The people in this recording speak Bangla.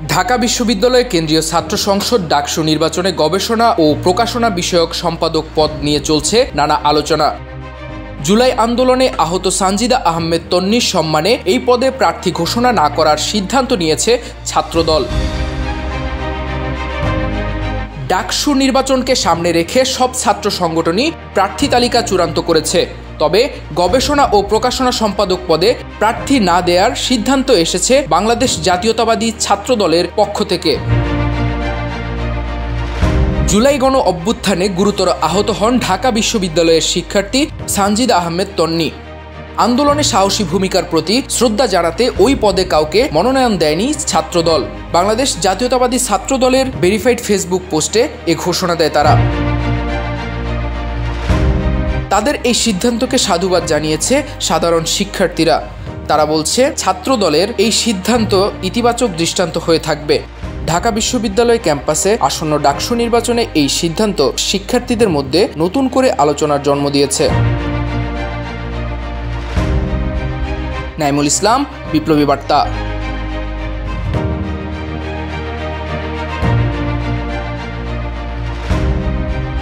ঢাকা বিশ্ববিদ্যালয় কেন্দ্রীয় ছাত্র সংসদ ডাকসু নির্বাচনে গবেষণা ও প্রকাশনা বিষয়ক সম্পাদক পদ নিয়ে চলছে নানা আলোচনা। জুলাই আন্দোলনে আহত সানজিদা আহমেদ তন্নির সম্মানে এই পদে প্রার্থী ঘোষণা না করার সিদ্ধান্ত নিয়েছে ছাত্রদল। ডাকসু নির্বাচনকে সামনে রেখে সব ছাত্র সংগঠনই প্রার্থী তালিকা চূড়ান্ত করেছে। তবে গবেষণা ও প্রকাশনা সম্পাদক পদে প্রার্থী না দেওয়ার সিদ্ধান্ত এসেছে বাংলাদেশ জাতীয়তাবাদী ছাত্রদলের পক্ষ থেকে। জুলাই গণ অভ্যুত্থানে গুরুতর আহত হন ঢাকা বিশ্ববিদ্যালয়ের শিক্ষার্থী সানজিদা আহমেদ তন্নি। আন্দোলনে সাহসী ভূমিকার প্রতি শ্রদ্ধা জানাতে ওই পদে কাউকে মনোনয়ন দেয়নি ছাত্রদল। বাংলাদেশ জাতীয়তাবাদী ছাত্রদলের ভেরিফাইড ফেসবুক পোস্টে এ ঘোষণা দেয় তারা। তাদের এই সিদ্ধান্তকে সাধুবাদ জানিয়েছে সাধারণ শিক্ষার্থীরা। তারা বলছে, ছাত্রদলের এই সিদ্ধান্ত ইতিবাচক দৃষ্টান্ত হয়ে থাকবে। ঢাকা বিশ্ববিদ্যালয় ক্যাম্পাসে আসন্ন ডাকসু নির্বাচনে এই সিদ্ধান্ত শিক্ষার্থীদের মধ্যে নতুন করে আলোচনার জন্ম দিয়েছে। নাইমুল ইসলাম, বিপ্লবী বার্তা।